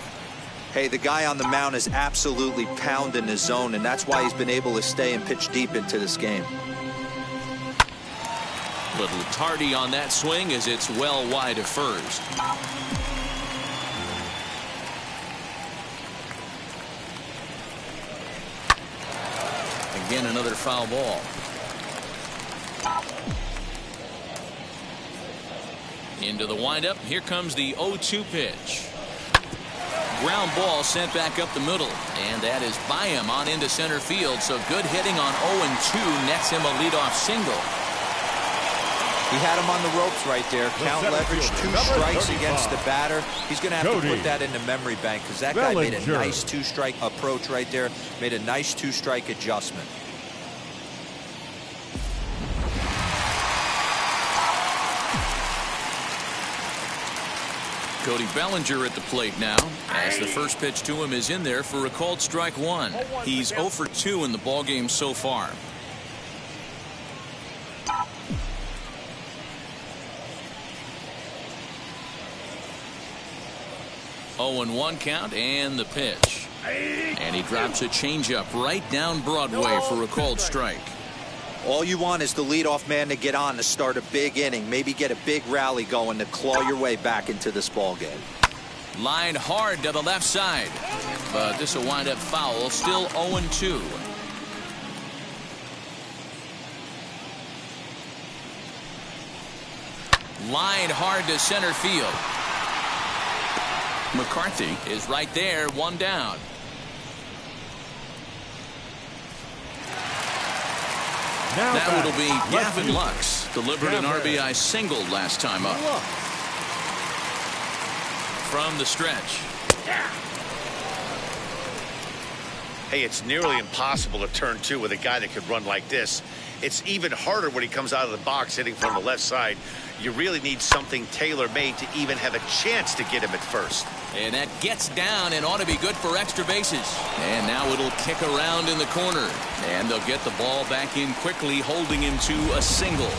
Hey, the guy on the mound is absolutely pounding his zone, and that's why he's been able to stay and pitch deep into this game. Little tardy on that swing as it's well wide of first. Again, another foul ball. Into the windup. Here comes the 0-2 pitch. Ground ball sent back up the middle, and that is by him on into center field. So good hitting on 0-2 nets him a leadoff single. He had him on the ropes right there. Count leverage, 2 strikes against the batter. He's going to have to put that in the memory bank, because that guy made a nice 2-strike approach right there. Made a nice 2-strike adjustment. Cody Bellinger at the plate now, as the first pitch to him is in there for a called strike 1. He's 0 for 2 in the ballgame so far. Oh, and 1 count, and the pitch. And he drops a changeup right down Broadway for a called strike. All you want is the leadoff man to get on to start a big inning, maybe get a big rally going to claw your way back into this ball game. Line hard to the left side, but this will wind up foul. Still 0-2. Line hard to center field. McCarthy is right there, 1 down. That will be Gavin Lux. Delivered an RBI single last time up. From the stretch. Hey, it's nearly impossible to turn 2 with a guy that could run like this. It's even harder when he comes out of the box hitting from the left side. You really need something tailor-made to even have a chance to get him at first. And that gets down and ought to be good for extra bases. And now it'll kick around in the corner. And they'll get the ball back in quickly, holding him to a single.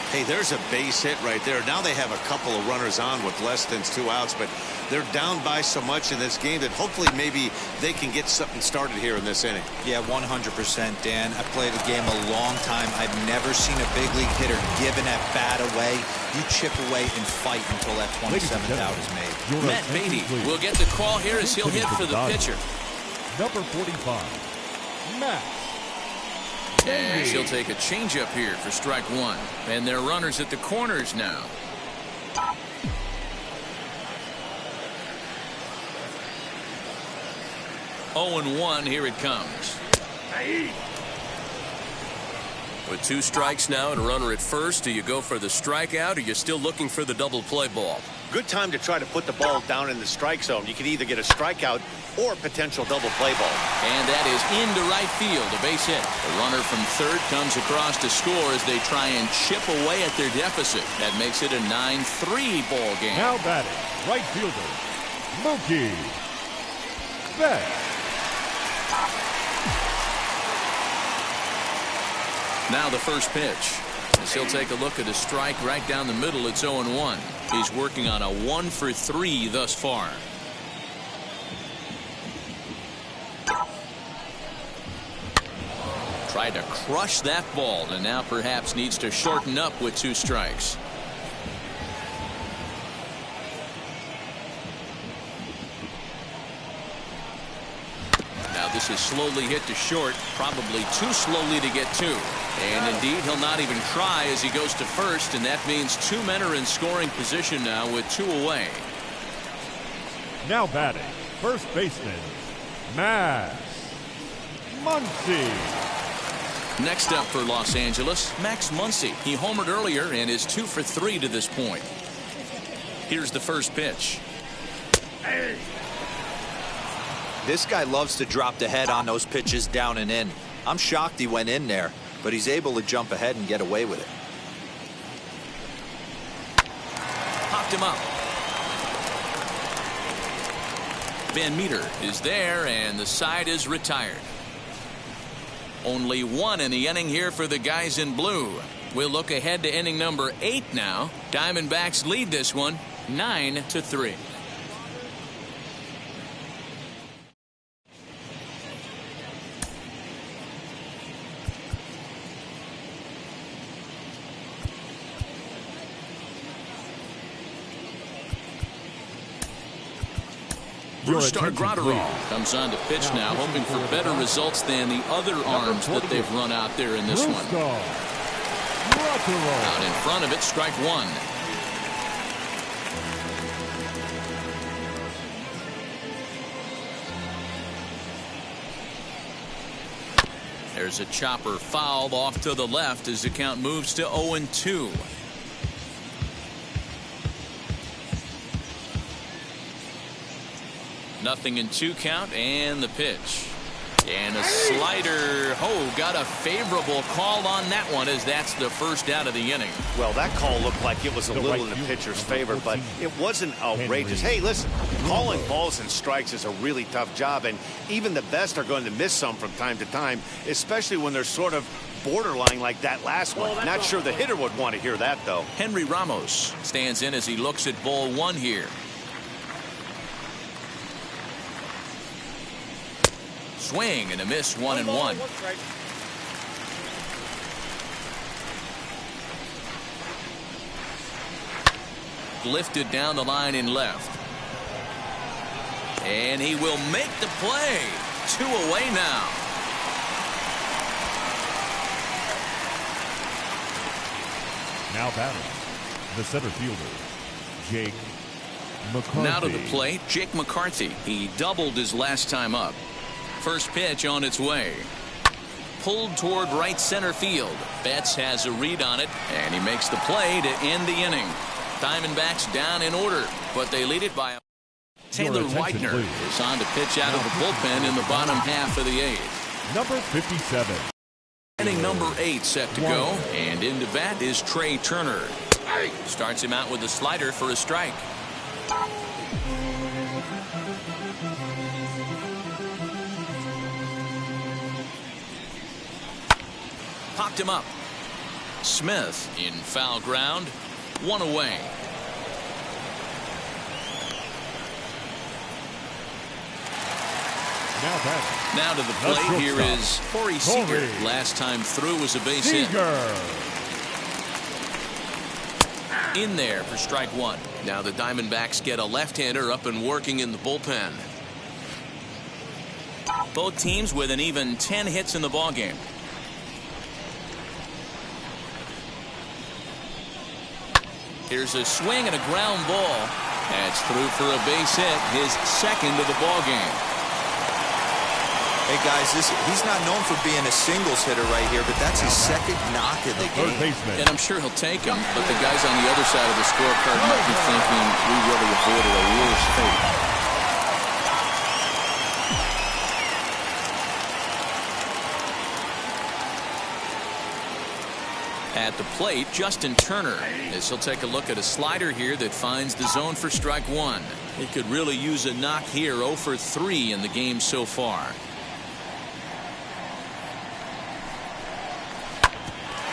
Hey, there's a base hit right there. Now they have a couple of runners on with less than 2 outs, but they're down by so much in this game that hopefully maybe they can get something started here in this inning. Yeah, 100%, Dan. I've played the game a long time. I've never seen a big league hitter give an at-bat away. You chip away and fight until that 27th out is made. Matt Beatty will get the call here as he'll hit for the pitcher. Number 45, Matt. And she'll take a changeup here for strike 1. And they're runners at the corners now. Oh, and 1, here it comes. With 2 strikes now and a runner at first, do you go for the strikeout or are you still looking for the double play ball? Good time to try to put the ball down in the strike zone. You can either get a strikeout or potential double play ball. And that is into right field, a base hit. The runner from third comes across to score as they try and chip away at their deficit. That makes it a 9-3 ball game. Now batting, right fielder, Mookie Betts. Now the first pitch. As he'll take a look at a strike right down the middle. It's 0-1. He's working on a 1-for-3 thus far. Tried to crush that ball and now perhaps needs to shorten up with 2 strikes. Now this is slowly hit to short, probably too slowly to get 2. And indeed, he'll not even try as he goes to first, and that means 2 men are in scoring position now with 2 away. Now batting, first baseman, Max Muncy. Next up for Los Angeles, Max Muncy. He homered earlier and is 2 for 3 to this point. Here's the first pitch. This guy loves to drop the head on those pitches down and in. I'm shocked he went in there, but he's able to jump ahead and get away with it. Popped him up. Van Meter is there, and the side is retired. Only 1 in the inning here for the guys in blue. We'll look ahead to inning number 8 now. Diamondbacks lead this one 9-3. Brustar Graterol comes on to pitch now, hoping for better results than the other arms that they've run out there in this one. Out in front of it, strike 1. There's a chopper fouled off to the left as the count moves to 0-2. Nothing in 2 count, and the pitch. And a slider. Oh, got a favorable call on that one as that's the first out of the inning. Well, that call looked like it was a little in the pitcher's favor, but it wasn't outrageous. Hey, listen, calling balls and strikes is a really tough job, and even the best are going to miss some from time to time, especially when they're sort of borderline like that last one. Not sure the hitter would want to hear that, though. Henry Ramos stands in as he looks at ball 1 here. Swing and a miss, 1-1. Lifted down the line in left. And he will make the play. 2 away now. Now batting, the center fielder, Jake McCarthy. Now to the plate, Jake McCarthy. He doubled his last time up. First pitch on its way. Pulled toward right center field. Betts has a read on it, and he makes the play to end the inning. Diamondbacks down in order, but they lead it by a... Taylor Widener is on to pitch out of the bullpen in the bottom half of the 8th. Number 57. Inning number 8 set to go, and into bat is Trey Turner. Starts him out with a slider for a strike. Popped him up. Smith in foul ground. 1 away. Now to the plate here is Corey Seager. Last time through was a base hit. In there for strike 1. Now the Diamondbacks get a left-hander up and working in the bullpen. Both teams with an even 10 hits in the ballgame. Here's a swing and a ground ball. That's through for a base hit, his second of the ball game. Hey, guys, he's not known for being a singles hitter right here, but that's his second knock of the game. And I'm sure he'll take him, but the guys on the other side of the scorecard might be thinking we really avoided a worse fate. At the plate, Justin Turner, as he'll take a look at a slider here that finds the zone for strike one. He could really use a knock here. 0 for 3 in the game so far.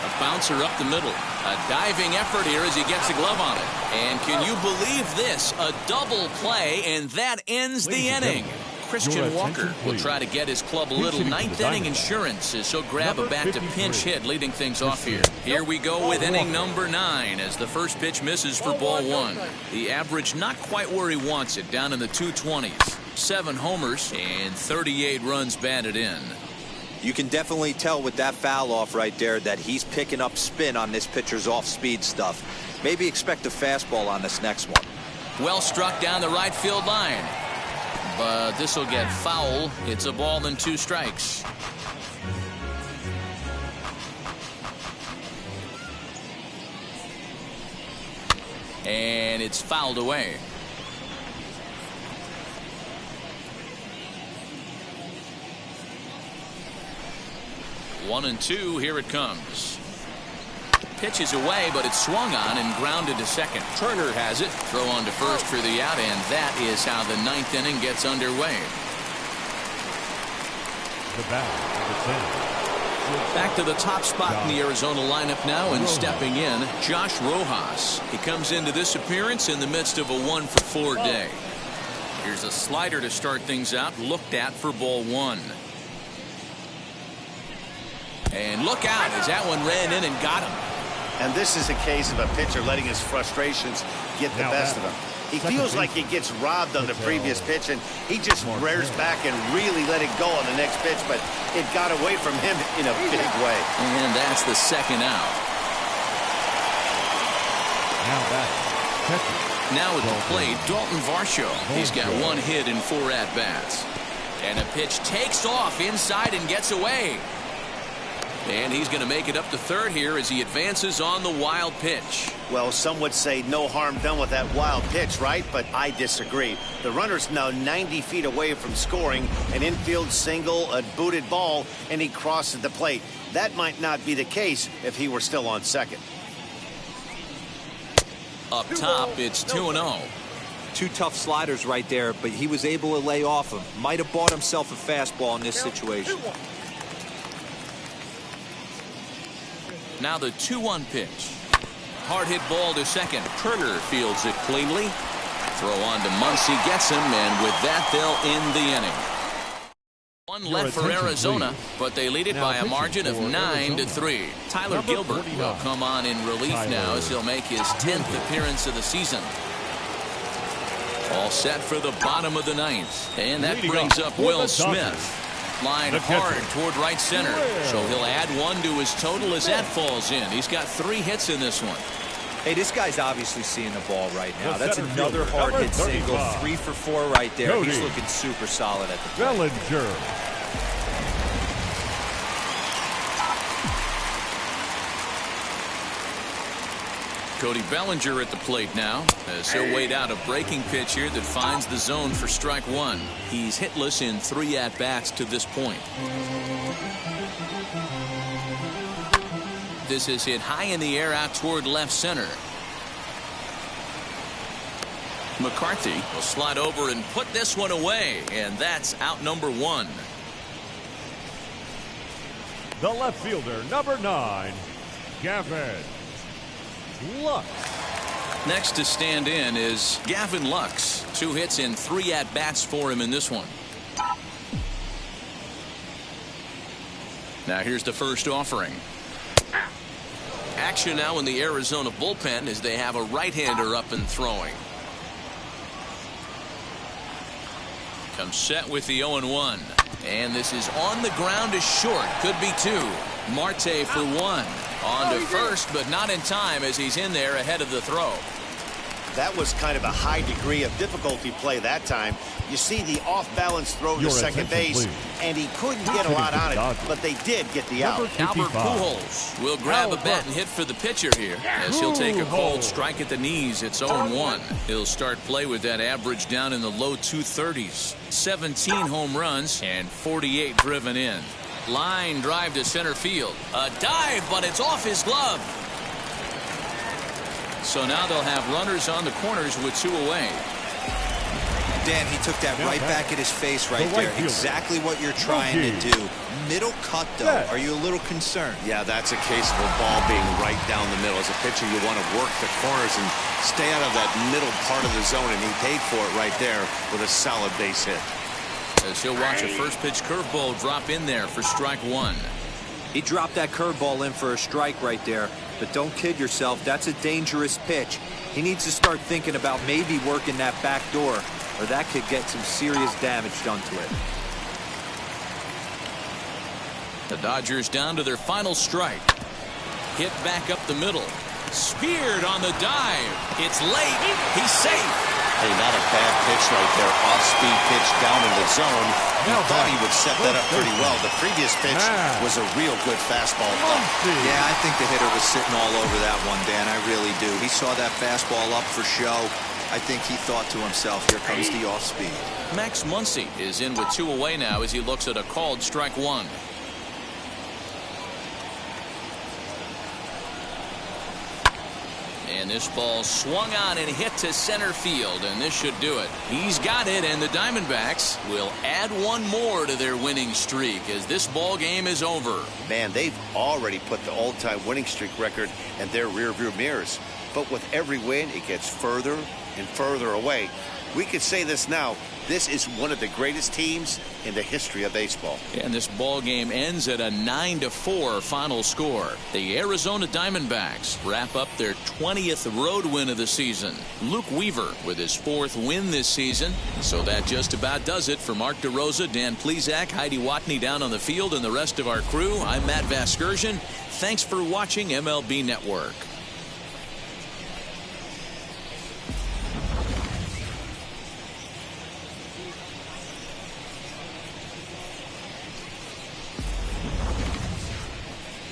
A bouncer up the middle. A diving effort here as he gets a glove on it. And can you believe this? A double play, and that ends the inning. Christian Walker will try to get his club a little ninth inning insurance as he'll grab a bat to pinch hit, leading things off here. Here we go with inning number 9 as the first pitch misses for ball 1. The average not quite where he wants it, down in the 220s. 7 homers and 38 runs batted in. You can definitely tell with that foul off right there that he's picking up spin on this pitcher's off-speed stuff. Maybe expect a fastball on this next one. Well struck down the right field line. But this will get foul. It's a ball and 2 strikes. And it's fouled away. One and 2. Here it comes. Pitch is away, but it's swung on and grounded to second. Turner has it. Throw on to first for the out, and that is how the 9th inning gets underway. The bat, back to the top spot in the Arizona lineup now, and stepping in, Josh Rojas. He comes into this appearance in the midst of a 1 for 4 day. Here's a slider to start things out, looked at for ball 1. And look out as that one ran in and got him. And this is a case of a pitcher letting his frustrations get the best of him. He feels like he gets robbed on the previous pitch, and he just rears back and really let it go on the next pitch, but it got away from him in a big way. And that's the second out. Now at the plate, Dalton Varsho. He's got 1 hit and 4 at-bats. And a pitch takes off inside and gets away. And he's going to make it up to third here as he advances on the wild pitch. Well, some would say no harm done with that wild pitch, right? But I disagree. The runner's now 90 feet away from scoring, an infield single, a booted ball, and he crosses the plate. That might not be the case if he were still on second. Up top, it's 2-0. 2 tough sliders right there, but he was able to lay off him. Might have bought himself a fastball in this situation. Now the 2-1 pitch. Hard hit ball to second. Turner fields it cleanly. Throw on to Muncy, gets him, and with that they'll end the inning. 1 left for Arizona, but they lead it by a margin of 9-3. Tyler Gilbert will come on in relief now as he'll make his 10th appearance of the season. All set for the bottom of the 9th. And that brings up Will Smith. Line hard toward right center. So he'll add 1 to his total as that falls in. He's got 3 hits in this one. Hey, this guy's obviously seeing the ball right now. That's another hard hit single. 3 for 4 right there. He's looking super solid at the plate. Bellinger. Cody Bellinger at the plate now as he'll wait out a breaking pitch here that finds the zone for strike 1. He's hitless in 3 at-bats to this point. This is hit high in the air out toward left center. McCarthy will slide over and put this one away, and that's out number 1. The left fielder, number 9, Gavin Lux. Next to stand in is Gavin Lux. 2 hits and 3 at-bats for him in this one. Now here's the first offering. Action now in the Arizona bullpen as they have a right-hander up and throwing. Comes set with the 0-1. And this is on the ground to short. Could be 2. Marte for 1. On to first, but not in time as he's in there ahead of the throw. That was kind of a high degree of difficulty play that time. You see the off-balance throw to second base, and he couldn't get a lot on it, but they did get the out. Albert Pujols will grab a bat and hit for the pitcher here, as he'll take a cold strike at the knees. It's 0-1. He'll start play with that average down in the low 230s. 17 home runs and 48 driven in. Line drive to center field. A dive, but it's off his glove. So now they'll have runners on the corners with 2 away. Dan, he took that right back at his face right there. Exactly what you're trying to do. Middle cut, though. Are you a little concerned? Yeah, that's a case of a ball being right down the middle. As a pitcher, you want to work the corners and stay out of that middle part of the zone, and he paid for it right there with a solid base hit. As he'll watch a first pitch curveball drop in there for strike 1. He dropped that curveball in for a strike right there. But don't kid yourself, that's a dangerous pitch. He needs to start thinking about maybe working that back door, or that could get some serious damage done to it. The Dodgers down to their final strike. Hit back up the middle. Speared on the dive. It's late. He's safe. Hey, not a bad pitch right there. Off-speed pitch down in the zone. You thought he would set that up pretty well. The previous pitch was a real good fastball. Yeah, I think the hitter was sitting all over that one, Dan. I really do. He saw that fastball up for show. I think he thought to himself, here comes the off-speed. Max Muncy is in with 2 away now as he looks at a called strike 1. And this ball swung on and hit to center field, and this should do it. He's got it, and the Diamondbacks will add 1 more to their winning streak as this ball game is over. Man, they've already put the all-time winning streak record in their rearview mirrors. But with every win, it gets further and further away. We could say this now. This is one of the greatest teams in the history of baseball. And this ball game ends at a 9-4 final score. The Arizona Diamondbacks wrap up their 20th road win of the season. Luke Weaver with his 4th win this season. So that just about does it for Mark DeRosa, Dan Plesac, Heidi Watney down on the field, and the rest of our crew. I'm Matt Vasgersian. Thanks for watching MLB Network.